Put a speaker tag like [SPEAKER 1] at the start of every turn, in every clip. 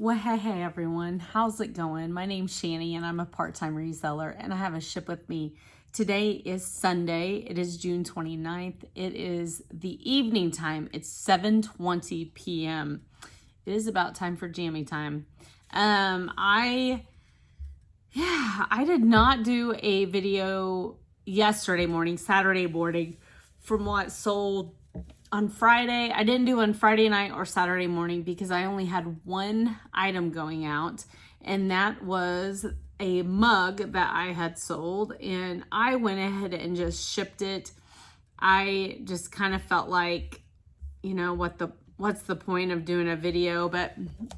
[SPEAKER 1] Well, hey everyone, how's it going? My name's Shani and I'm a part-time reseller and I have a ship with me. Today is Sunday. It is June 29th. It is the evening time. It's 7:20 p.m. It is about time for jammy time. I did not do a video yesterday morning, Saturday morning, from what sold on Friday. I didn't do on Friday night or Saturday morning because I only had one item going out, and that was a mug that I had sold, and I went ahead and just shipped it. I just kind of felt like, you know, what's the point of doing a video? But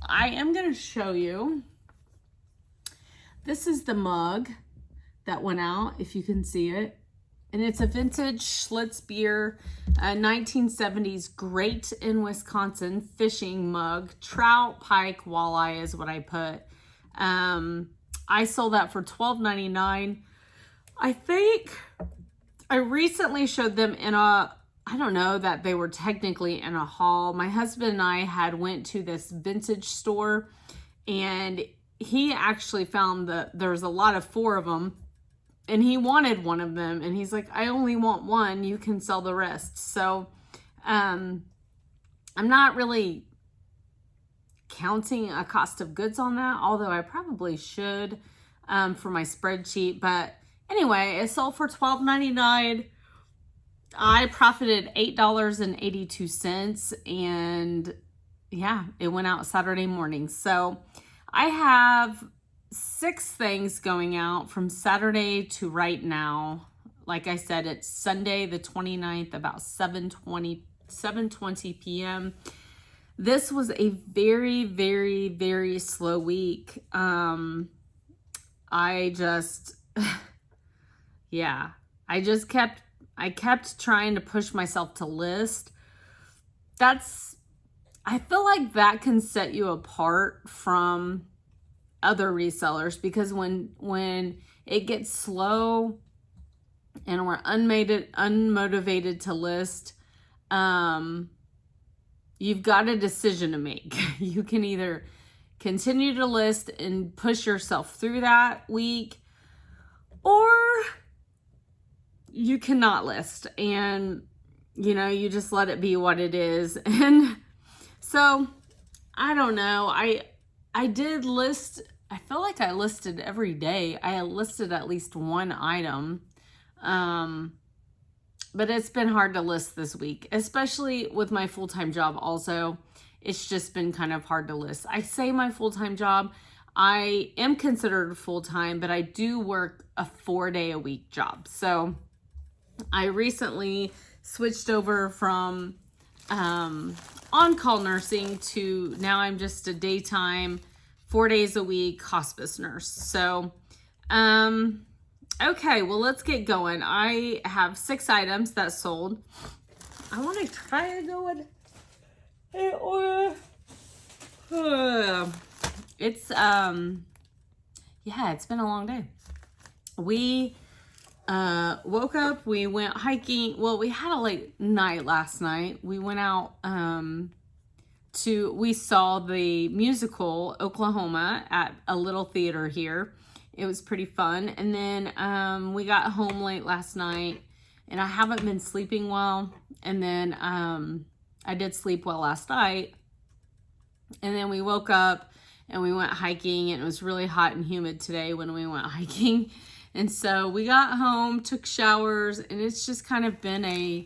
[SPEAKER 1] I am going to show you. This is the mug that went out, if you can see it. And it's a vintage Schlitz beer, 1970s great in Wisconsin fishing mug. Trout, pike, walleye is what I put. I sold that for $12.99. I think I recently showed them in I don't know that they were technically in a haul. My husband and I had went to this vintage store, and he actually found that there's a lot of 4 of them. And he wanted one of them, and he's like, I only want one, you can sell the rest. So I'm not really counting a cost of goods on that, although I probably should for my spreadsheet. But anyway, it sold for $12.99. I profited $8.82, and yeah, it went out Saturday morning. So I have 6 things going out from Saturday to right now. Like I said, it's Sunday the 29th, about 7:20 p.m. This was a very, very, very slow week. I kept trying to push myself to list. I feel like that can set you apart from other resellers, because when it gets slow and we're unmotivated to list, you've got a decision to make. You can either continue to list and push yourself through that week, or you cannot list and you just let it be what it is. And so I don't know, I did list. I feel like I listed every day. I listed at least one item. But it's been hard to list this week, especially with my full-time job also. It's just been kind of hard to list. I say my full-time job, I am considered full-time, but I do work a 4-day-a-week job. So I recently switched over from on-call nursing to now I'm just a daytime, 4 days a week hospice nurse. So, okay, well, let's get going. I have 6 items that sold. I want to try to go in order. It's been a long day. We woke up, we went hiking. Well, we had a late night last night. We went out we saw the musical Oklahoma at a little theater here. It was pretty fun. And then we got home late last night, and I haven't been sleeping well. And then I did sleep well last night. And then we woke up and we went hiking, and it was really hot and humid today when we went hiking. And so we got home, took showers, and it's just kind of been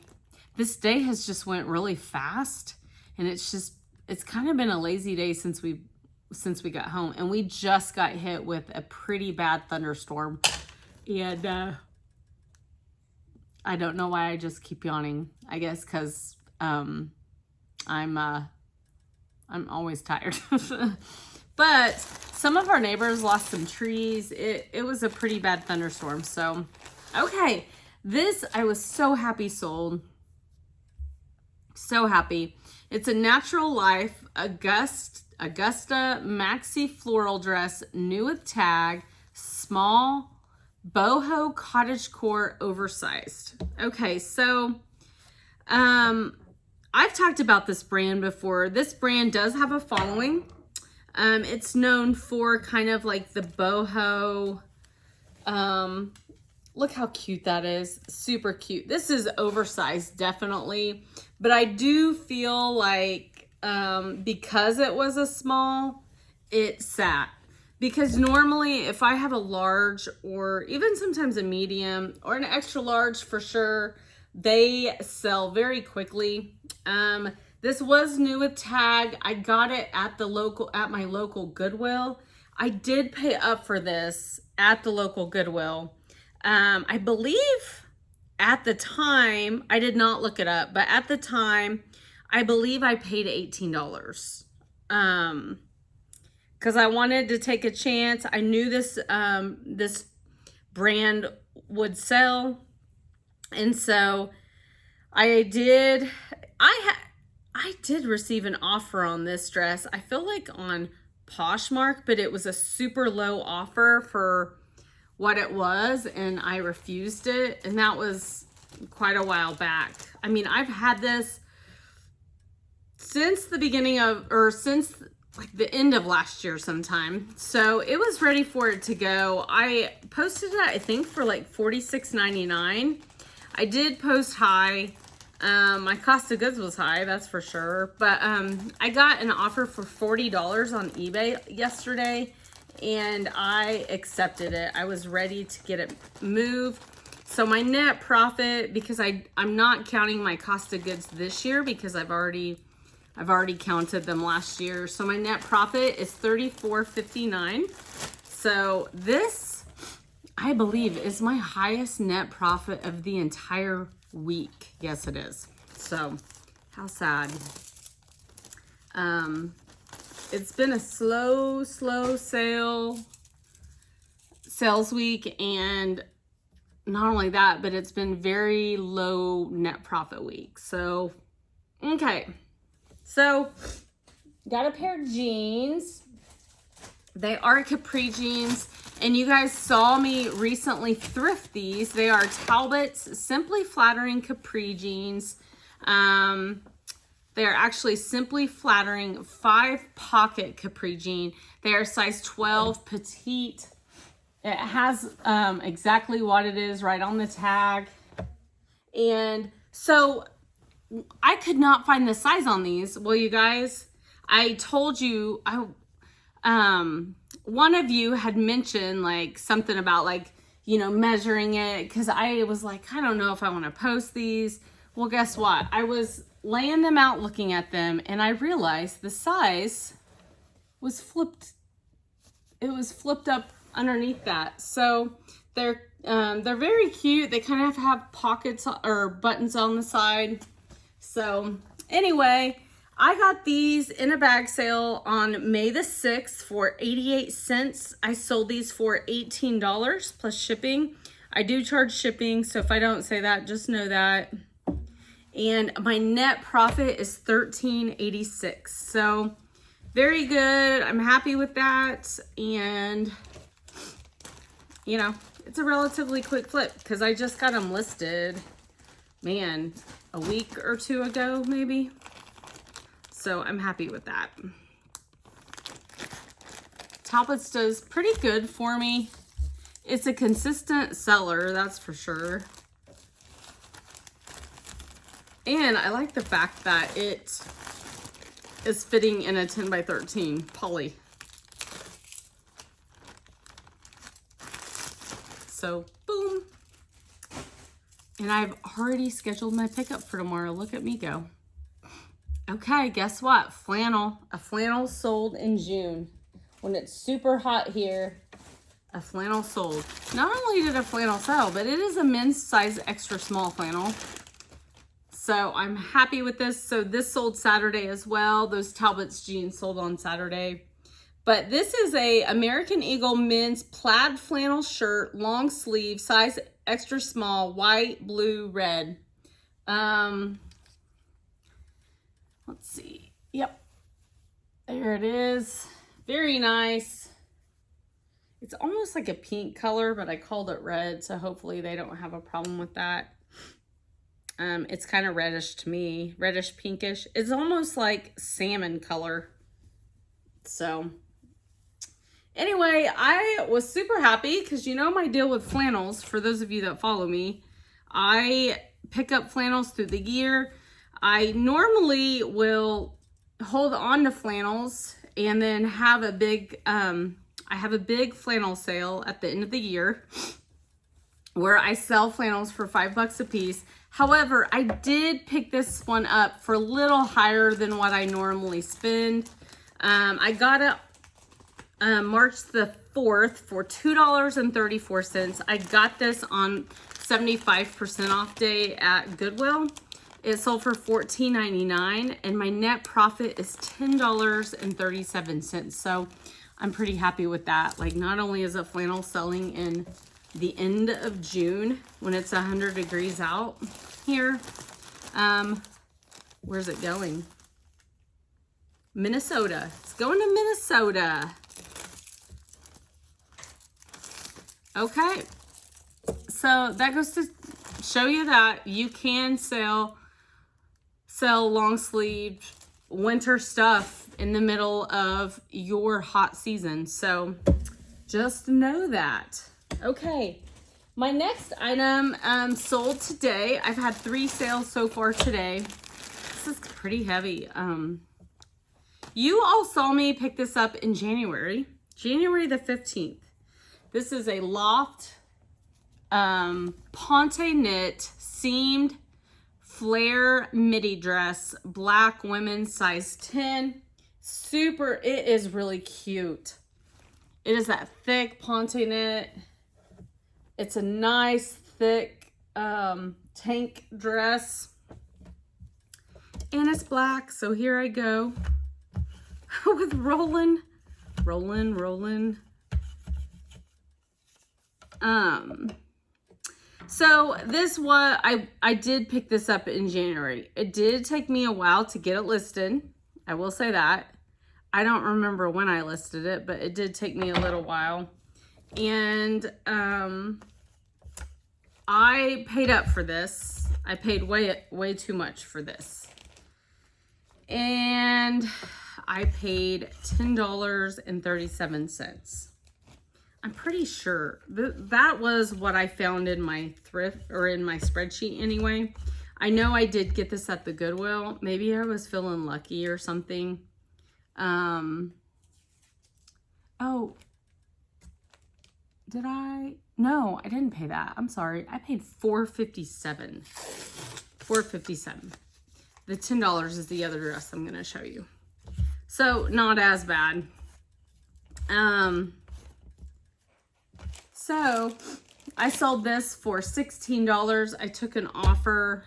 [SPEAKER 1] this day has just went really fast, and it's kind of been a lazy day since we got home. And we just got hit with a pretty bad thunderstorm. And I don't know why I just keep yawning. I guess because I'm always tired. But some of our neighbors lost some trees. It was a pretty bad thunderstorm. So, okay. This, I was so happy sold. So happy. It's a Natural Life Augusta Maxi Floral Dress, new with tag, small, boho cottagecore oversized. Okay, so I've talked about this brand before. This brand does have a following. It's known for kind of like the boho. Look how cute that is. Super cute. This is oversized, definitely. But I do feel like because it was a small, it sat. Because normally if I have a large or even sometimes a medium or an extra large for sure, they sell very quickly. This was new with tag. I got it at my local Goodwill. I did pay up for this at the local Goodwill. I believe at the time, I did not look it up, but at the time, I believe I paid $18. Because I wanted to take a chance. I knew this this brand would sell, and so I did receive an offer on this dress. I feel like on Poshmark, but it was a super low offer for what it was, and I refused it, and that was quite a while back. I mean, I've had this since the beginning of, or since like the end of last year sometime. So it was ready for it to go. I posted it, I think, for like $46.99. I did post high. My cost of goods was high, that's for sure. But I got an offer for $40 on eBay yesterday, and I accepted it. I was ready to get it moved. So my net profit, because I'm not counting my cost of goods this year because I've already counted them last year. So my net profit is $34.59. So this, I believe, is my highest net profit of the entire week. Yes, it is. So how sad. It's been a slow sales week, and not only that, but it's been very low net profit week. So, okay. So, got a pair of jeans. They are Capri jeans, and you guys saw me recently thrift these. They are Talbot's Simply Flattering Capri jeans. They are actually Simply Flattering 5-pocket Capri jean. They are size 12 petite. It has exactly what it is right on the tag. And so I could not find the size on these. Well, you guys, I told you, one of you had mentioned like something about like, you know, measuring it, because I was like, I don't know if I want to post these. Well, guess what? I was laying them out looking at them, and I realized the size was flipped. It was flipped up underneath that. So they're very cute. They kind of have pockets or buttons on the side. So anyway, I got these in a bag sale on May the 6th for 88 cents. I sold these for $18 plus shipping. I do charge shipping, so if I don't say that, just know that. And my net profit is $13.86. So very good. I'm happy with that. And, you know, it's a relatively quick flip because I just got them listed, man, a week or two ago, maybe. So I'm happy with that. Talbot's does pretty good for me. It's a consistent seller, that's for sure. And I like the fact that it is fitting in a 10 by 13 poly. So, boom. And I've already scheduled my pickup for tomorrow. Look at me go. Okay, guess what? Flannel. A flannel sold in June. When it's super hot here, a flannel sold. Not only did a flannel sell, but it is a men's size extra small flannel. So I'm happy with this. So this sold Saturday as well. Those Talbot's jeans sold on Saturday. But this is a American Eagle men's plaid flannel shirt, long sleeve, size extra small, white, blue, red. Let's see. Yep. There it is. Very nice. It's almost like a pink color, but I called it red, so hopefully they don't have a problem with that. It's kind of reddish to me, reddish pinkish. It's almost like salmon color. So Anyway, I was super happy because you know my deal with flannels. For those of you that follow me, I pick up flannels through the year. I normally will hold on to flannels and then have a big, I have a big flannel sale at the end of the year where I sell flannels for $5 a piece. However, I did pick this one up for a little higher than what I normally spend. I got it March the 4th for $2.34. I got this on 75% off day at Goodwill. It sold for $14.99 and my net profit is $10.37. So I'm pretty happy with that. Like, not only is a flannel selling in the end of June when it's 100 degrees out here. Where's it going? Minnesota. It's going to Minnesota. Okay. So that goes to show you that you can sell long sleeved winter stuff in the middle of your hot season. So just know that. Okay, my next item sold today. I've had 3 sales so far today. This is pretty heavy. You all saw me pick this up in January the 15th. This is a loft ponte knit seamed flare midi dress, black women's size 10. It is really cute. It is that thick ponte knit. It's a nice, thick tank dress. And it's black, so here I go with rolling. So this was, I did pick this up in January. It did take me a while to get it listed. I will say that. I don't remember when I listed it, but it did take me a little while. And I paid up for this. I paid way too much for this. And I paid $10.37. I'm pretty sure that was what I found in my thrift or in my spreadsheet anyway. I know I did get this at the Goodwill. Maybe I was feeling lucky or something. Oh, did I? No, I didn't pay that. I'm sorry. I paid $4.57. $4.57. The $10 is the other dress I'm going to show you. So not as bad. So I sold this for $16. I took an offer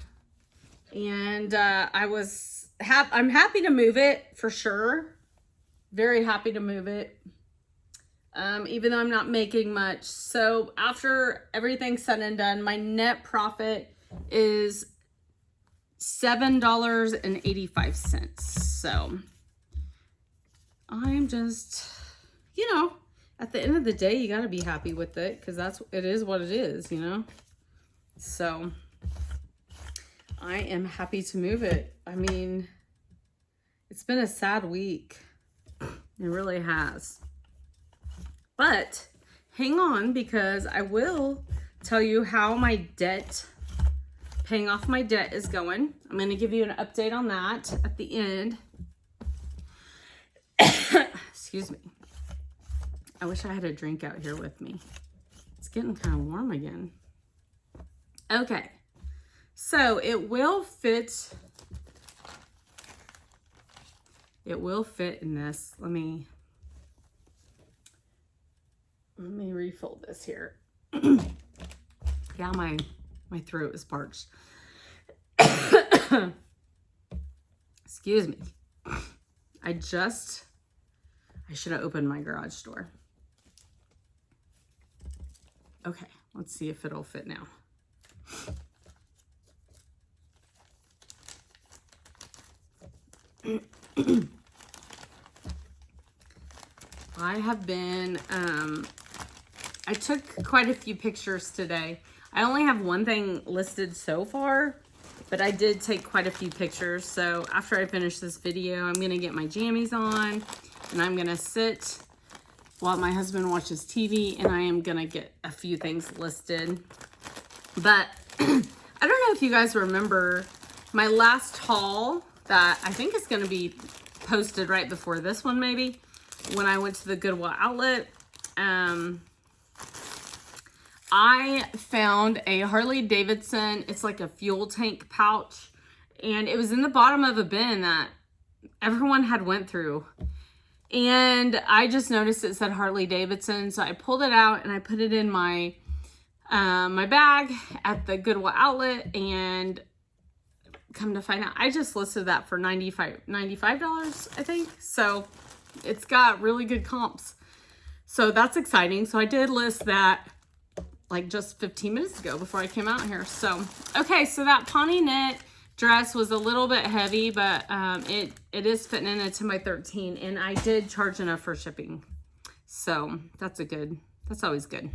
[SPEAKER 1] and I'm happy to move it for sure. Very happy to move it. Even though I'm not making much. So after everything's said and done, my net profit is $7.85. So I'm just, you know, at the end of the day, you got to be happy with it because it is what it is, you know? So I am happy to move it. I mean, it's been a sad week. It really has. But hang on, because I will tell you how my paying off my debt is going. I'm going to give you an update on that at the end. Excuse me. I wish I had a drink out here with me. It's getting kind of warm again. Okay. So it will fit. It will fit in this. Let me refill this here. Yeah, my throat is parched. Excuse me. I should have opened my garage door. Okay, let's see if it'll fit now. I have been, I took quite a few pictures today. I only have one thing listed so far, but I did take quite a few pictures. So after I finish this video, I'm gonna get my jammies on and I'm gonna sit while my husband watches TV, and I am gonna get a few things listed. But I don't know if you guys remember my last haul that I think is gonna be posted right before this one, maybe, when I went to the Goodwill outlet. I found a Harley Davidson, it's like a fuel tank pouch, and it was in the bottom of a bin that everyone had went through. And I just noticed it said Harley Davidson, so I pulled it out and I put it in my my bag at the Goodwill outlet, and come to find out, I just listed that for $95, I think. So it's got really good comps. So that's exciting. So I did list that like just 15 minutes ago before I came out here. So, okay, so that Pawnee knit dress was a little bit heavy, but it is fitting into my 13, and I did charge enough for shipping. So that's always good.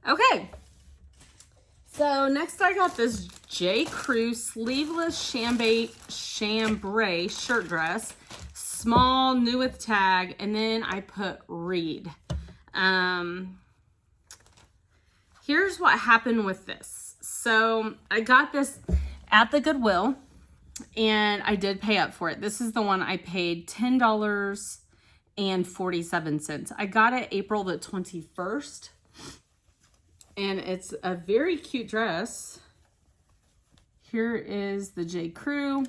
[SPEAKER 1] Okay. So next I got this J. Crew sleeveless chambray shirt dress, small, new with tag, and then I put Reed. Here's what happened with this. So I got this at the Goodwill, and I did pay up for it. This is the one I paid $10.47. I got it April the 21st. And it's a very cute dress. Here is the J. Crew.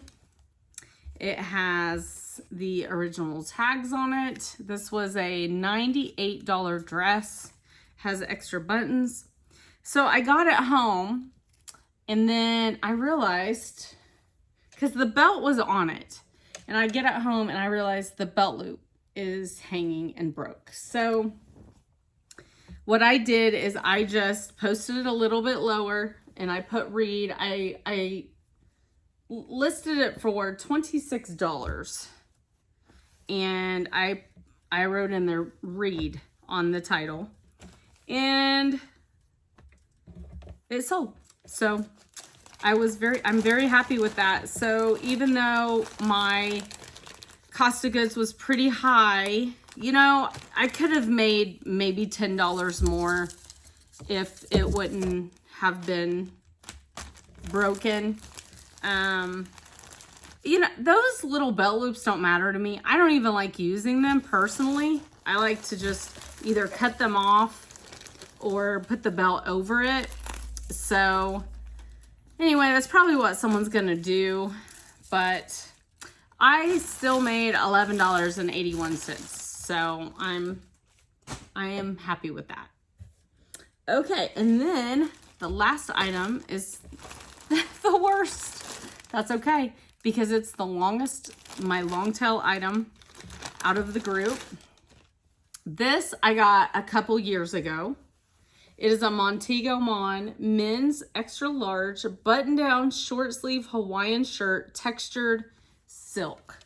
[SPEAKER 1] It has the original tags on it. This was a $98 dress. Has extra buttons. So I got it home, and then I realized, because the belt was on it, and I get it home and I realized the belt loop is hanging and broke. So what I did is I just posted it a little bit lower, and I put Reed. I listed it for $26, and I wrote in there Reed on the title, and it sold. So I'm very happy with that. So even though my cost of goods was pretty high, you know, I could have made maybe $10 more if it wouldn't have been broken. You know, those little belt loops don't matter to me. I don't even like using them personally. I like to just either cut them off or put the belt over it. So anyway, that's probably what someone's gonna do, but I still made $11.81. So I am happy with that. Okay, and then the last item is the worst. That's okay, because it's the longest, my long tail item out of the group. This I got a couple years ago. It is a Montego Mon men's extra large button down short sleeve Hawaiian shirt, textured silk.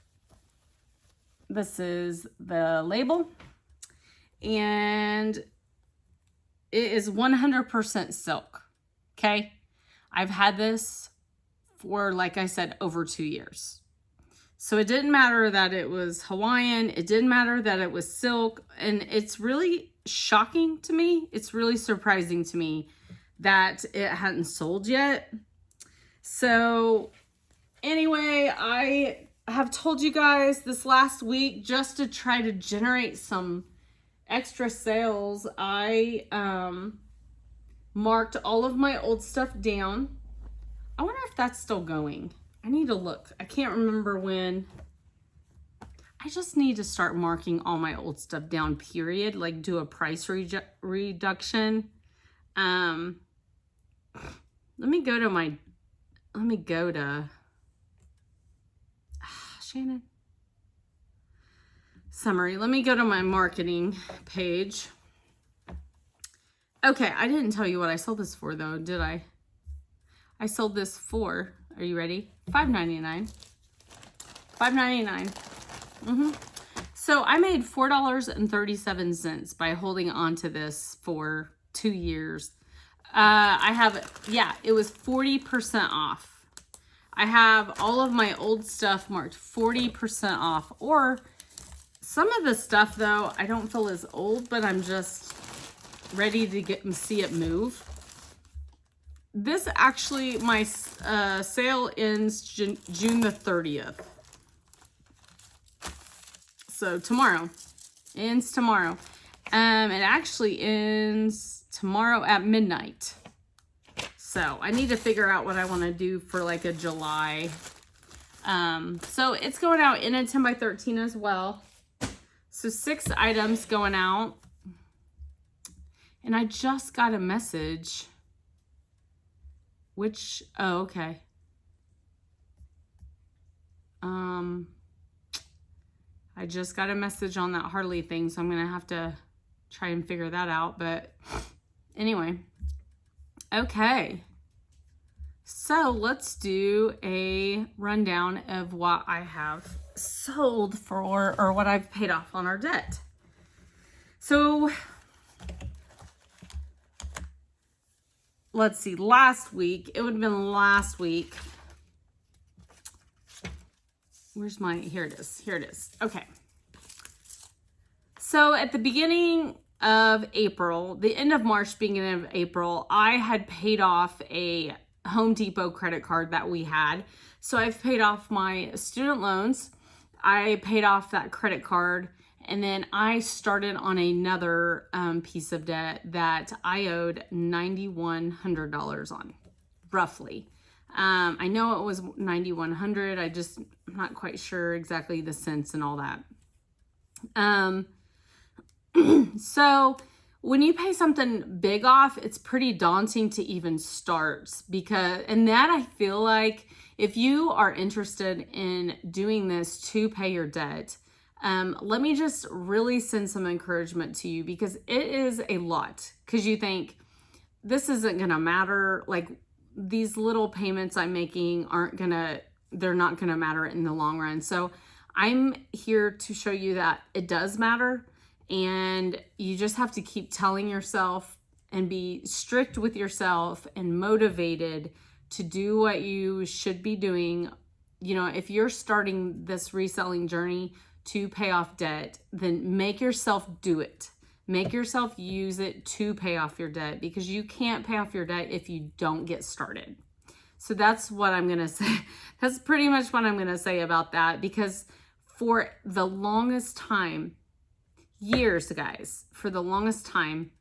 [SPEAKER 1] This is the label, and it is 100% silk. Okay. I've had this for, like I said, over 2 years. So it didn't matter that it was Hawaiian. It didn't matter that it was silk. And it's really shocking to me. It's really surprising to me that it hadn't sold yet. So anyway, I have told you guys this last week, just to try to generate some extra sales, I marked all of my old stuff down. I wonder if that's still going. I need to look. I can't remember when. I just need to start marking all my old stuff down, period. Like do a price reduction. Let me go to Shannon. Summary. Let me go to my marketing page. Okay, I didn't tell you what I sold this for though, did I? I sold this for, are you ready? $5.99. $5.99. So I made $4.37 by holding on to this for 2 years. I have, yeah, it was 40% off. I have all of my old stuff marked 40% off, or Some of the stuff though, I don't feel is old, but I'm just ready to get and see it move. This actually, my sale ends June the 30th. So tomorrow, ends tomorrow. It actually ends tomorrow at midnight. So I need to figure out what I want to do for like a July. So it's going out in a 10 by 13 as well. So 6 items going out. And I just got a message. Which, oh, okay. I just got a message on that Harley thing, so I'm going to have to try and figure that out. But anyway, okay. So let's do a rundown of what I have sold for, or what I've paid off on our debt. So let's see, last week, it would have been last week. Where's my, here it is. Here it is. Okay. So at the beginning of April, the end of March, beginning of April, I had paid off a Home Depot credit card that we had. So I've paid off my student loans. I paid off that credit card. And then I started on another piece of debt that I owed $9,100 on, roughly. I know it was $9,100. I'm not quite sure exactly the cents and all that. So when you pay something big off, it's pretty daunting to even start, and that I feel like if you are interested in doing this to pay your debt, let me just really send some encouragement to you, because it is a lot, because you think this isn't going to matter. Like, these little payments I'm making they're not going to matter in the long run. So I'm here to show you that it does matter, and you just have to keep telling yourself and be strict with yourself and motivated to do what you should be doing. You know, if you're starting this reselling journey to pay off debt, then make yourself do it. Make yourself use it to pay off your debt, because you can't pay off your debt if you don't get started. So that's what I'm going to say. That's pretty much what I'm going to say about that, because for the longest time, years, guys, for the longest time,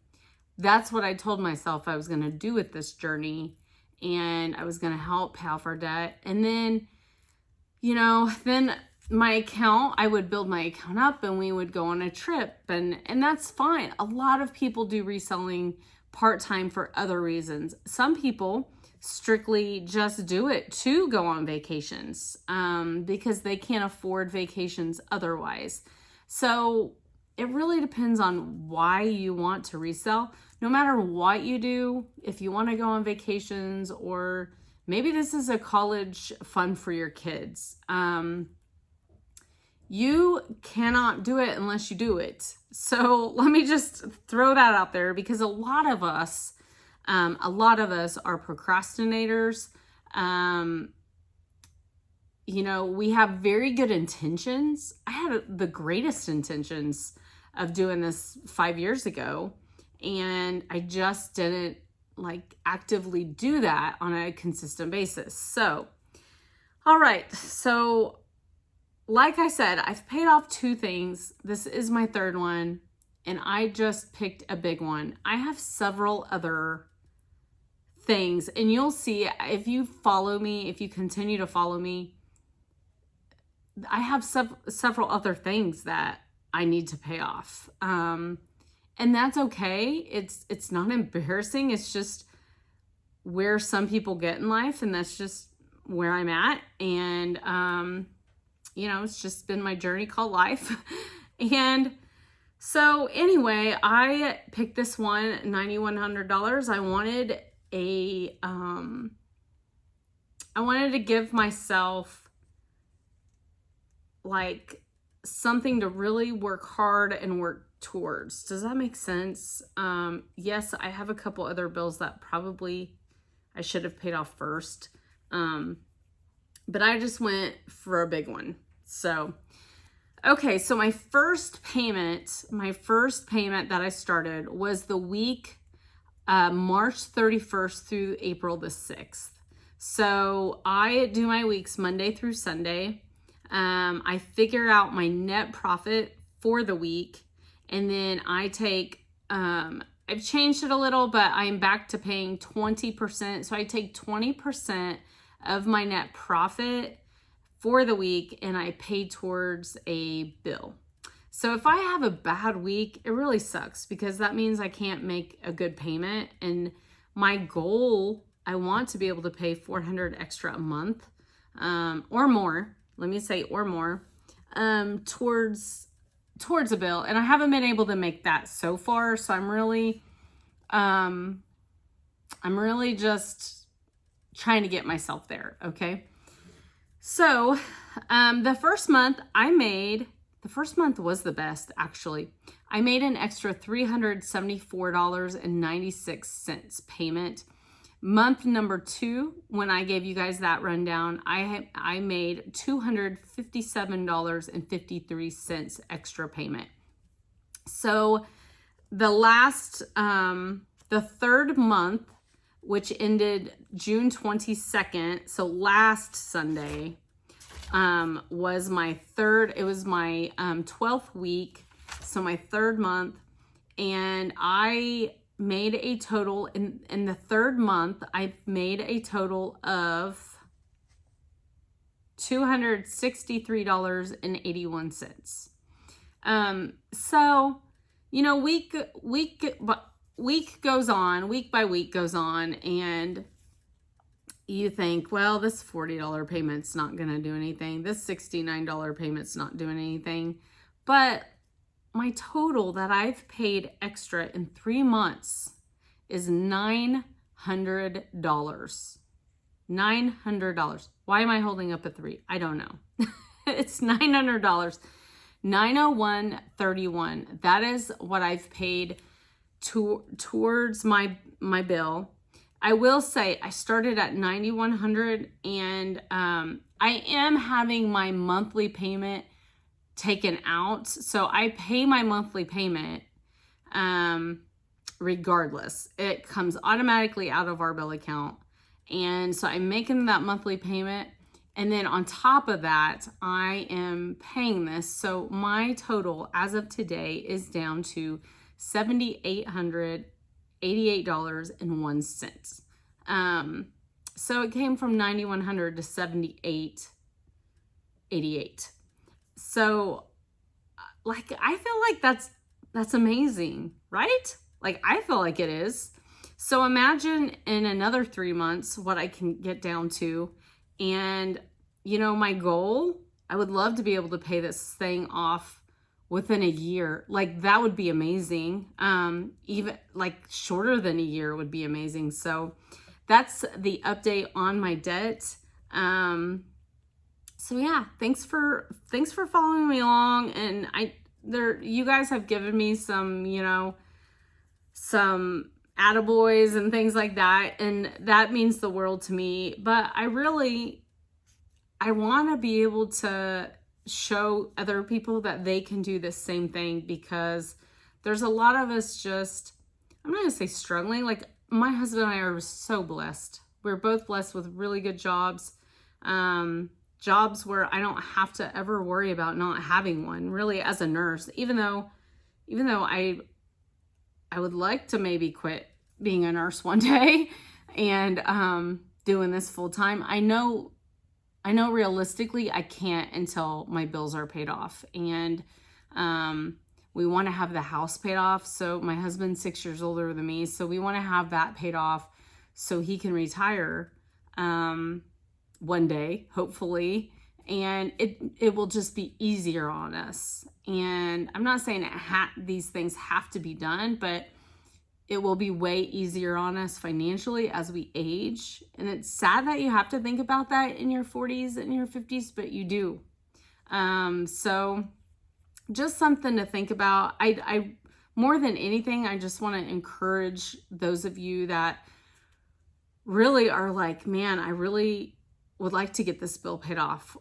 [SPEAKER 1] that's what I told myself I was going to do with this journey, and I was going to help pay off our debt. And then, you know, then my account, I would build my account up and we would go on a trip, and that's fine. A lot of people do reselling part-time for other reasons. Some people strictly just do it to go on vacations because they can't afford vacations otherwise. So it really depends on why you want to resell. No matter what you do, if you want to go on vacations, or maybe this is a college fund for your kids, you cannot do it unless you do it. So let me just throw that out there, because a lot of us are procrastinators. You know, we have very good intentions. I had the greatest intentions of doing this 5 years ago, and I just didn't like actively do that on a consistent basis. So, all right. So like I said, I've paid off 2 things. This is my 3rd one, and I just picked a big one. I have several other things, and you'll see if you follow me, if you continue to follow me, I have several other things that I need to pay off. And that's okay. It's not embarrassing. It's just where some people get in life, and that's just where I'm at. And, you know, it's just been my journey called life. And so anyway, I picked this one, $9,100. I wanted to give myself like something to really work hard and work towards. Does that make sense? Yes, I have a couple other bills that probably I should have paid off first. But I just went for a big one. So, Okay, so my first payment that I started was the week March 31st through April the 6th. So I do my weeks Monday through Sunday. I figure out my net profit for the week, and then I take, I've changed it a little, but I'm back to paying 20%. So I take 20% of my net profit for the week and I pay towards a bill. So if I have a bad week, it really sucks because that means I can't make a good payment. And my goal, I want to be able to pay $400 extra a month, or more. Let me say, or more, towards a bill. And I haven't been able to make that so far. So I'm really just trying to get myself there. Okay. So, the first month was the best, actually. I made an extra $374.96 payment. Month number 2, when I gave you guys that rundown, I made $257.53 extra payment. So the third month, which ended June 22nd, so last Sunday, was my 12th week, so my third month, and I made a total, in the third month, I made a total of $263.81. So, week by week goes on, and you think, well, this $40 payment's not going to do anything. This $69 payment's not doing anything. But my total that I've paid extra in 3 months is $900. $900. Why am I holding up a 3? I don't know. It's $900. $901.31. That is what I've paid towards my bill. I will say I started at $9,100, and I am having my monthly payment taken out. So I pay my monthly payment regardless. It comes automatically out of our bill account. And so I'm making that monthly payment. And then on top of that, I am paying this. So my total as of today is down to $7,888.01. So it came from $9,100 to $7,888. So I feel like that's amazing, right? I feel like it is. So imagine in another 3 months what I can get down to. And my goal, I would love to be able to pay this thing off within a year. That would be amazing. Even shorter than a year would be amazing. So that's the update on my debt. So yeah, thanks for following me along. And you guys have given me some, some attaboys and things like that. And that means the world to me. But I want to be able to show other people that they can do the same thing, because there's a lot of us just, I'm not gonna say struggling. My husband and I are so blessed. We're both blessed with really good jobs, jobs where I don't have to ever worry about not having one, really, as a nurse, even though I would like to maybe quit being a nurse one day and doing this full time. I know realistically I can't until my bills are paid off, and we want to have the house paid off. So my husband's 6 years older than me, so we want to have that paid off so he can retire one day, hopefully, and it will just be easier on us. And I'm not saying these things have to be done, but it will be way easier on us financially as we age. And it's sad that you have to think about that in your 40s and your 50s, but you do. So just something to think about. I more than anything, I just want to encourage those of you that really are like, man, I really would like to get this bill paid off.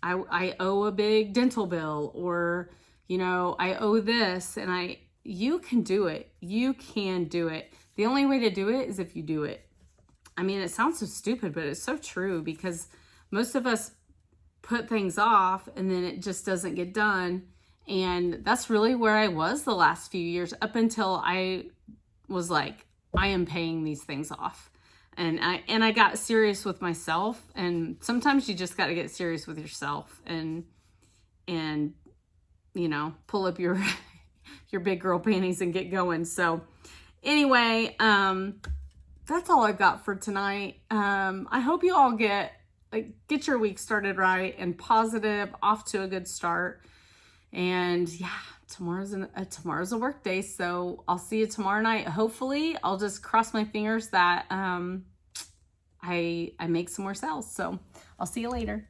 [SPEAKER 1] I owe a big dental bill, or, you know, I owe this, and you can do it. You can do it. The only way to do it is if you do it. I mean, it sounds so stupid, but it's so true, because most of us put things off and then it just doesn't get done. And that's really where I was the last few years, up until I was like, I am paying these things off. And I got serious with myself. And sometimes you just got to get serious with yourself and you know, pull up your your big girl panties and get going. So anyway, that's all I've got for tonight. I hope you all get your week started right and positive, off to a good start. And yeah, tomorrow's a work day, so I'll see you tomorrow night. Hopefully, I'll just cross my fingers that I make some more sales. So I'll see you later.